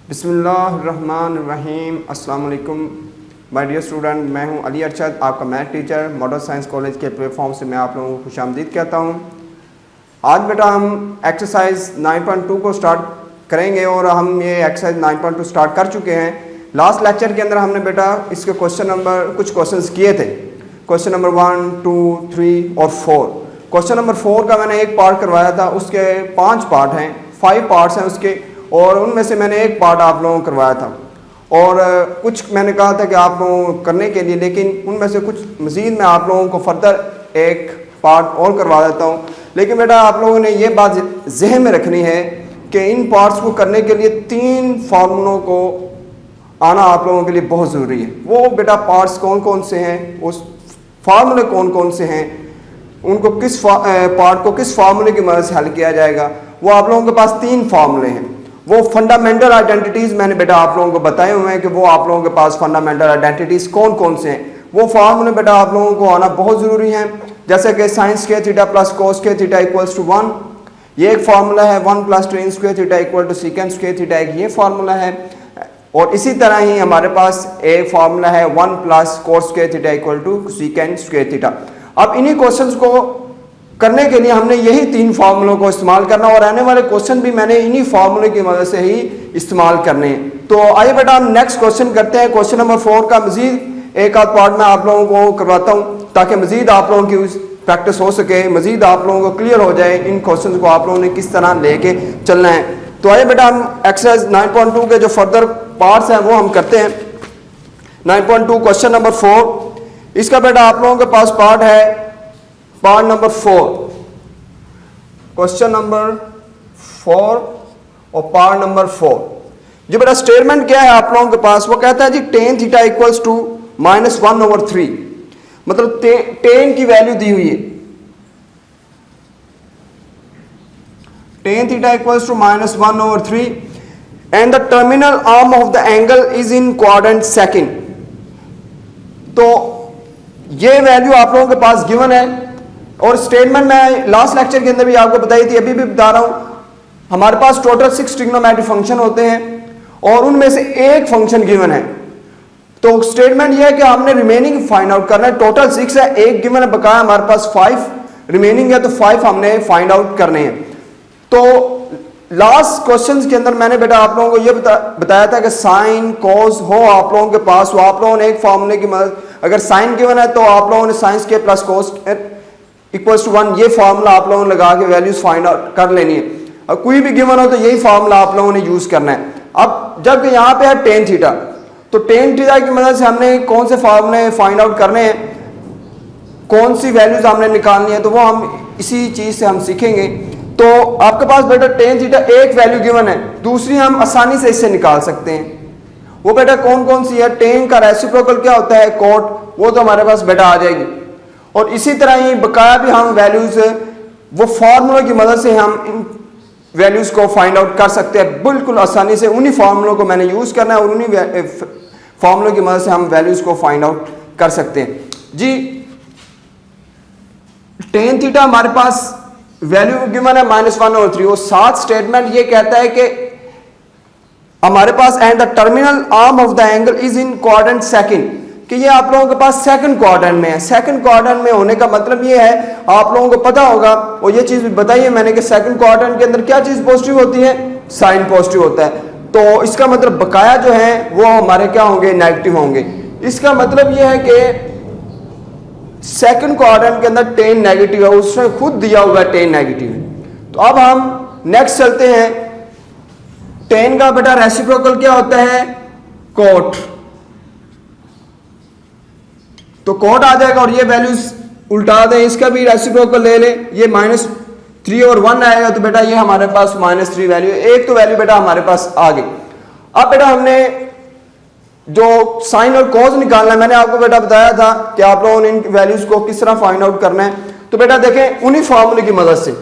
बिस्मिल्लाहिर्रहमानिर्रहीम। अस्सलाम वालेकुम माय डियर स्टूडेंट, मैं हूं अली अरशद, आपका math teacher model science college के प्लेटफॉर्म से मैं आप लोगों को खुशामदीद कहता हूं। आज बेटा हम एक्सरसाइज 9.2 को स्टार्ट करेंगे और हम ये एक्सरसाइज 9.2 स्टार्ट कर चुके हैं। लास्ट लेक्चर के अंदर हमने बेटा इसके कुछ क्वेश्चंस किए थे, क्वेश्चन नंबर 1, 2, 3 और 4। क्वेश्चन नंबर 4 का मैंने एक पार्ट करवाया था, उसके 5 पार्ट हैं, 5 पार्ट्स हैं उसके, और उनमें से मैंने एक पार्ट आप लोगों को करवाया था और कुछ मैंने कहा था कि आप लोगों को करने के लिए, लेकिन उनमें से कुछ मज़ीद मैं आप लोगों को फर्दर एक पार्ट और करवा देता हूँ। लेकिन बेटा आप लोगों ने ये बात जहन में रखनी है कि इन पार्ट्स को करने के लिए 3 फार्मूलों को आना आप लोगों के लिए बहुत ज़रूरी है। वो बेटा पार्ट्स कौन कौन से हैं, उस फार्मूले कौन कौन से हैं, उनको किस पार्ट को किस फार्मूले की मदद से हल किया जाएगा, वो आप लोगों के पास 3 फार्मूले हैं। वो फंडामेंटल आइडेंटिटीज़ मैंने बेटा आप लोगों को बताए हुए हैं कि वो आप लोगों के पास फंडामेंटल आइडेंटिटीज़ कौन कौन से हैं। वो फार्मूले बेटा आप लोगों को आना बहुत ज़रूरी है, जैसे कि साइंस के थीटा प्लस कोस के थीटा इक्वल्स टू 1, ये एक फार्मूला है। 1 plus tan square theta equal to secant square theta, एक ये फार्मूला है। और इसी तरह ही हमारे पास एक फार्मूला है 1 plus cos square theta equal to secant square theta. अब इन्हीं क्वेश्चंस को करने के लिए हमने यही 3 फार्मूलों को इस्तेमाल करना, और आने वाले क्वेश्चन भी मैंने इन्हीं फार्मूले की मदद से ही इस्तेमाल करने हैं। तो आइए बेटा हम नेक्स्ट क्वेश्चन करते हैं। क्वेश्चन नंबर 4 का मजीद एक आध पार्ट मैं आप लोगों को करवाता हूँ ताकि मजीद आप लोगों की प्रैक्टिस हो सके, मजीद आप लोगों को क्लियर हो जाए इन क्वेश्चन को आप लोगों ने किस तरह लेके चलना है। तो आइए बेटा हम एक्सरसाइज 9.2 के जो फर्दर पार्ट्स हैं वो हम करते हैं। 9.2 क्वेश्चन नंबर 4, इसका बेटा आप लोगों के पास पार्ट है पार्ट नंबर 4, क्वेश्चन नंबर 4 और पार्ट नंबर 4। जो बेटा स्टेटमेंट क्या है आप लोगों के पास, वो कहता है जी टेन थीटा इक्वल्स टू -1/3, मतलब टेन की वैल्यू दी हुई है, tan theta equals to -1/3 and the terminal arm of the angle is in quadrant second. तो ये वैल्यू आप लोगों के पास गिवन है, और स्टेटमेंट मैं लास्ट लेक्चर के अंदर भी आपको बताई थी, अभी भी बता रहा हूं। हमारे पास टोटल 6 ट्रिग्नोमेट्रिक फंक्शन होते हैं और उनमें से एक फंक्शन गिवन है। तो स्टेटमेंट यह है कि हमने रिमेनिंग फाइंड आउट करना है। टोटल 6 है, एक गिवन है, बकाया हमारे पास 5 रिमेनिंग है, तो 5 हमने फाइंड आउट करने हैं। तो लास्ट क्वेश्चन के अंदर मैंने बेटा आप लोगों को यह बताया था कि साइन कॉस हो आप लोगों के पास, तो आप लोगों ने एक फॉर्मूले की मदद, अगर साइन गिवन है तो आप लोगों ने साइंस के प्लस कॉस इक्वल्स टू 1 ये फार्मूला आप लोगों ने लगा के वैल्यूज फाइंड आउट कर लेनी है। और कोई भी गिवन हो तो यही फार्मूला आप लोगों ने यूज करना है। अब जब यहाँ पे है टेन थीटा, तो टेन थीटा की मदद से हमने कौन से फार्मूले फाइंड आउट करने हैं, कौन सी वैल्यूज हमने निकालनी है, तो वो हम इसी चीज से हम सीखेंगे। तो आपके पास बेटा टेन थीटा एक वैल्यू गिवन है, दूसरी हम आसानी से इससे निकाल सकते हैं। वो बेटा कौन कौन सी है, टेन का रेसिप्रोकल क्या होता है, कॉट, वो तो हमारे पास बेटा आ जाएगी। और इसी तरह ही बकाया भी हम वैल्यूज वो फार्मूलों की मदद से हम इन वैल्यूज को फाइंड आउट कर सकते हैं बिल्कुल आसानी से। उन्हीं फार्मूलों को मैंने यूज करना है और उन्हीं फार्मूलों की मदद से हम वैल्यूज को फाइंड आउट कर सकते हैं जी। टेन थीटा हमारे पास वैल्यू गिवन है -1/3, और साथ स्टेटमेंट ये कहता है कि हमारे पास and the terminal arm of the angle is in quadrant second, कि ये आप लोगों के पास सेकंड क्वाड्रेंट में है। सेकंड क्वाड्रेंट में होने का मतलब ये है, आप लोगों को पता होगा और ये चीज भी बताई है मैंने कि सेकंड क्वाड्रेंट के अंदर क्या चीज पॉजिटिव होती है, साइन पॉजिटिव होता है। तो इसका मतलब बकाया जो है वो हमारे क्या होंगे, नेगेटिव होंगे। इसका मतलब ये है कि सेकंड क्वाड्रेंट के अंदर टेन नेगेटिव है, उसने खुद दिया हुआ टेन नेगेटिव है। तो अब हम नेक्स्ट चलते हैं। टेन का बेटा रेसिप्रोकल क्या होता है, कोट, तो कोट आ जाएगा। और ये वैल्यूज उल्टा दें, इसका भी रेसिप्रोकल ले लें, ये -3 और 1 आएगा, तो बेटा ये हमारे पास -3 वैल्यू, एक तो वैल्यू बेटा हमारे पास आ गई। अब बेटा हमने जो साइन और कॉज निकालना है, मैंने आपको बेटा बताया था कि आप लोगों ने इन वैल्यूज को किस तरह फाइंड आउट करना है। तो बेटा देखें, उन्हीं फार्मूले की मदद से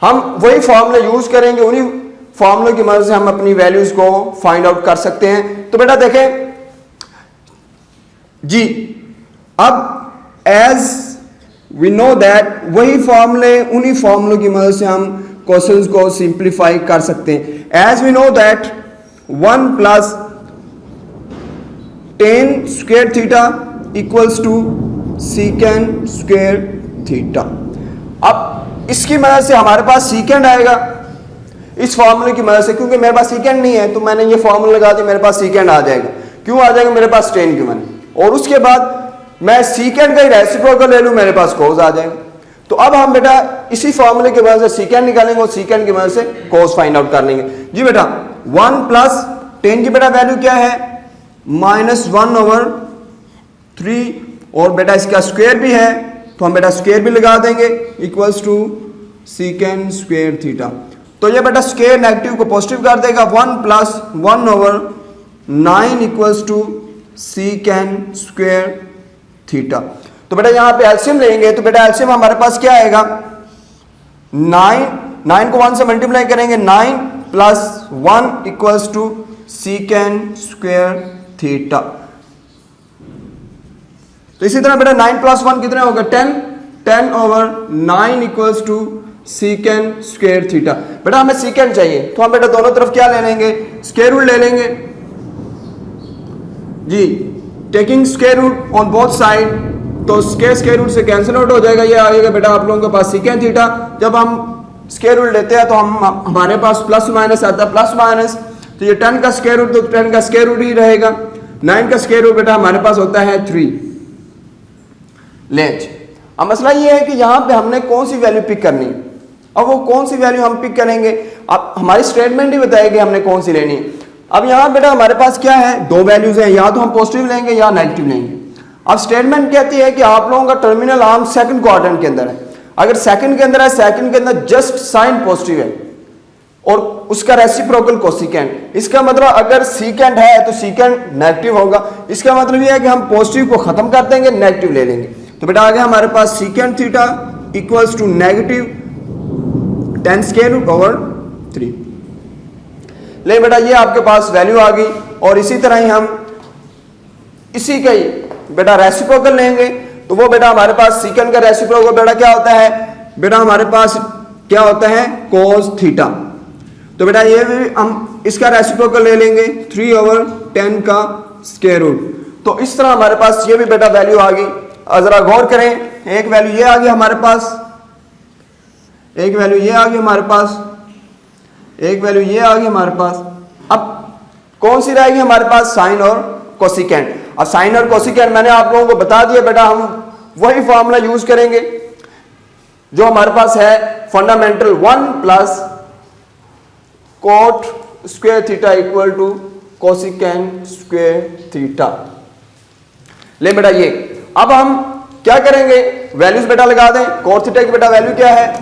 हम वही फार्मूले यूज करेंगे, उन्हीं फार्मूले की मदद से हम अपनी वैल्यूज को फाइंड आउट कर सकते हैं। तो बेटा देखें जी, अब एज वी नो दैट वही फार्मूले, उन्हीं फार्मूलों की मदद से हम क्वेश्चंस को सिंप्लीफाई कर सकते हैं। As we know that 1 plus 10 square theta equals to secant square theta. अब इसकी मदद से हमारे पास सीकेंड आएगा इस फॉर्मूले की मदद से, क्योंकि मेरे पास सीकेंड नहीं है तो मैंने ये फॉर्मूला लगा दिया, मेरे पास सीकेंड आ जाएगा। क्यों आ जाएगा? मेरे पास 10 गिवन है, और उसके बाद मैं सीकेंड का ही रेसिप्रोकल ले लूं, मेरे पास कोस आ जाएगा। तो अब हम बेटा इसी फॉर्मूले की मदद से सीकेंड निकालेंगे और सीकेंड की मदद से कोस फाइंड आउट कर लेंगे। जी बेटा 1 प्लस 10 की बेटा वैल्यू क्या है? -1/3, और बेटा इसका स्क्वायर भी है तो हम बेटा स्क्वायर भी लगा देंगे equals to secant square theta. तो ये बेटा स्क्वायर नेगेटिव को पॉजिटिव कर देगा। 1 plus 1/9 equals to secant square theta. तो बेटा यहां पे एलसीएम लेंगे तो बेटा एलसीएम हमारे पास क्या आएगा? 9 को 1 से मल्टीप्लाई करेंगे, 9 plus 1 equals to secant square theta. तो इसी तरह बेटा 9 प्लस 1 कितने होगा? 10/9 equals to secant square theta. बेटा हमें सीकेंड चाहिए तो हम बेटा दोनों तरफ क्या ले लेंगे? स्क्वायर रूट ले लेंगे जी, taking square root on both side, तो स्क्वायर रूट से कैंसिल आउट हो जाएगा। ये आएगा बेटा आप लोगों के पास सीकेंड थीटा। जब हम स्क्वायर रूट लेते हैं तो हमारे पास प्लस माइनस आता है, प्लस माइनस, तो ये 10 का स्क्वायर रूट तो 10 का स्क्वायर रूट ही रहेगा। 9 का स्क्वायर रूट बेटा हमारे पास होता है 3 लेंच। अब मसला ये है कि यहाँ पे हमने कौन सी वैल्यू पिक करनी है। अब वो कौन सी वैल्यू हम पिक करेंगे, अब हमारी स्टेटमेंट ही बताएगी हमने कौन सी लेनी है। अब यहाँ बेटा हमारे पास क्या है? 2 वैल्यूज हैं, या तो हम पॉजिटिव लेंगे या नेगेटिव लेंगे। अब स्टेटमेंट कहती है कि आप लोगों का टर्मिनल आर्म सेकंड क्वाड्रेंट के अंदर है। अगर सेकंड के अंदर है, सेकंड के अंदर जस्ट साइन पॉजिटिव है और उसका रेसिप्रोकल कोसिकेंड। इसका मतलब अगर सीकेंड है तो सीकेंड नेगेटिव होगा। इसका मतलब ये है कि हम पॉजिटिव को खत्म कर देंगे, नेगेटिव ले लेंगे। तो बेटा आगे हमारे पास secant theta equals to negative 10 square root over 3। ले बेटा ये आपके पास वैल्यू आ गई, और इसी तरह ही हम इसी का ही बेटा रेसिप्रोकल लेंगे। तो वो बेटा हमारे पास सीकेंड का रेसिप्रोकल बेटा क्या होता है? बेटा हमारे पास क्या होता है? Cos theta. तो बेटा ये भी हम इसका रेसिप्रोकल ले लेंगे 3/10 का स्क्वायर रूट। तो इस तरह हमारे पास ये भी बेटा वैल्यू आ गई। जरा गौर करें, एक वैल्यू ये आ गई हमारे पास, एक वैल्यू ये आ गई हमारे पास, एक वैल्यू ये आ गई हमारे पास। अब कौन सी रहेगी हमारे पास? साइन और कोसिकेंड। अब साइन और कोसिकेंड मैंने आप लोगों को बता दिया बेटा, हम वही फॉर्मूला यूज करेंगे जो हमारे पास है fundamental 1 plus cot square theta equal to cosecant square theta. ले बेटा ये अब हम क्या करेंगे? वैल्यूज बेटा लगा दें। कोट थीटा की बेटा वैल्यू क्या है?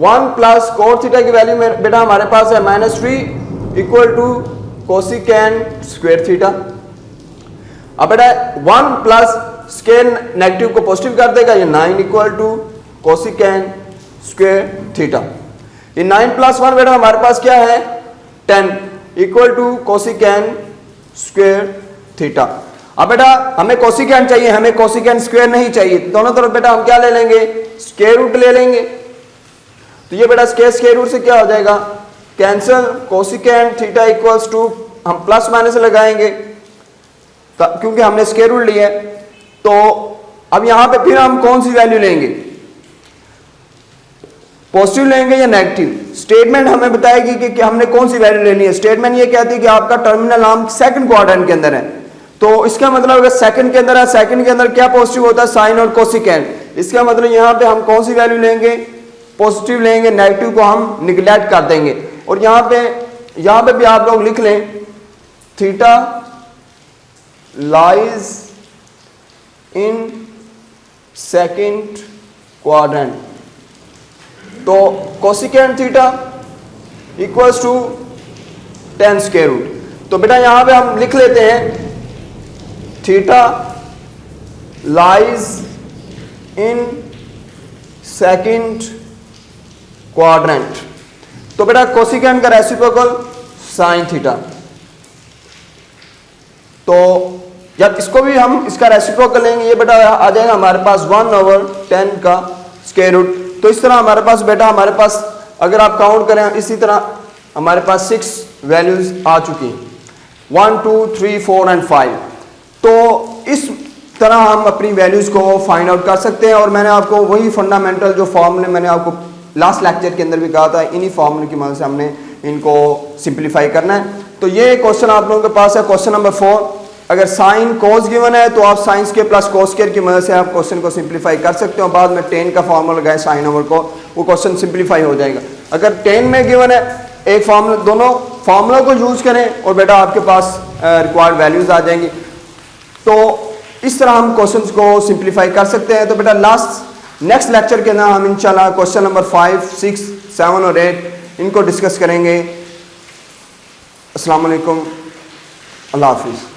1 प्लस कोट थीटा की वैल्यू बेटा हमारे पास है -3 equal to cosecant square theta. अब बेटा 1 प्लस स्क्वायर नेगेटिव को पॉजिटिव कर देगा, ये 9 equal to cosecant square theta. ये 9 प्लस 1 बेटा हमारे पास क्या है? 10 equal to cosecant square theta. अब बेटा हमें कोसिकेंड चाहिए, हमें कोसिकेंड स्क्वायर नहीं चाहिए। दोनों तरफ बेटा हम क्या ले लेंगे? स्क्वायर रूट ले लेंगे। तो ये बेटा स्क्वायर रूट से क्या हो जाएगा? Cancel. Cosecant theta equals to हम प्लस माइनस लगाएंगे क्योंकि हमने स्क्वायर रूट लिया है। तो अब यहां पे फिर हम कौन सी वैल्यू लेंगे? पॉजिटिव लेंगे या नेगेटिव? स्टेटमेंट हमें बताएगी कि हमने कौन सी वैल्यू लेनी है। स्टेटमेंट ये कहती है कि आपका टर्मिनल आर्म सेकंड क्वाड्रेंट के अंदर है, तो इसका मतलब अगर सेकंड के अंदर है, सेकंड के अंदर क्या पॉजिटिव होता है? साइन और कोसिकेंड। इसका मतलब यहां पे हम कौन सी वैल्यू लेंगे? पॉजिटिव लेंगे, नेगेटिव को हम निगलेक्ट कर देंगे। और यहां पे भी आप लोग लिख लें theta lies in second quadrant. तो cosecant theta equals to 10 square root. तो बेटा यहां पे हम लिख लेते हैं theta lies in second quadrant. तो बेटा कोसिकेंड का रेसिप्रोकल साइन थीटा। तो जब इसको भी हम इसका रेसिप्रोकल लेंगे, ये बेटा आ जाएगा हमारे पास 1/10 का स्क्वायर रूट। तो इस तरह हमारे पास बेटा, हमारे पास अगर आप काउंट करें इसी तरह हमारे पास 6 वैल्यूज आ चुकी हैं, 1 2 3 4 एंड 5। तो इस तरह हम अपनी वैल्यूज को फाइंड आउट कर सकते हैं। और मैंने आपको वही फंडामेंटल जो फॉर्मूले मैंने आपको लास्ट लेक्चर के अंदर भी कहा था, इन्हीं फॉर्मूले की मदद से हमने इनको सिंप्लीफाई करना है। तो ये क्वेश्चन आप लोगों के पास है, क्वेश्चन नंबर 4। अगर साइन कोस गिवन है तो आप sine square plus cos square की मदद से आप क्वेश्चन को सिंप्लीफाई कर सकते हो। बाद में टेन का फॉर्मूला लगाए साइन ओवर को, वो क्वेश्चन सिंप्लीफाई हो जाएगा। अगर 10 में गिवन है, एक फॉर्मूला, दोनों फॉर्मूला को यूज करें और बेटा आपके पास रिक्वायर्ड वैल्यूज आ जाएंगी। तो इस तरह हम क्वेश्चंस को सिंप्लीफाई कर सकते हैं। तो बेटा नेक्स्ट लेक्चर के अंदर हम इंशाल्लाह क्वेश्चन नंबर 5 6 7 और 8 इनको डिस्कस करेंगे। अस्सलाम वालेकुम, अल्लाह हाफिज़।